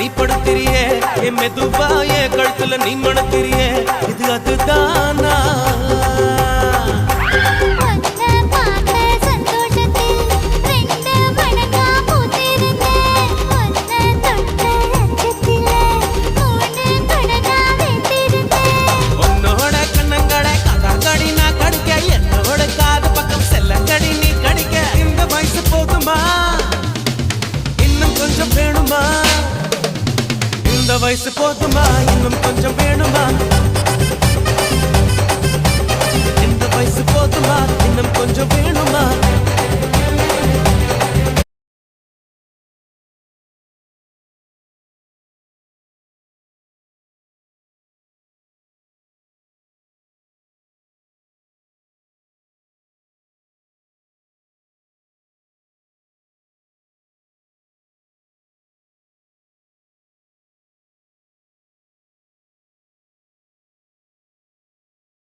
கைப்படுத்திரியே என் மெதுவா என் கழுத்துல நீ மணத்திரியே இது அதுதானா இந்த வயசு போதுமா இன்னும் கொஞ்சம் வேணுமா இந்த வயசு போதுமா இன்னும் கொஞ்சம் வேணுமா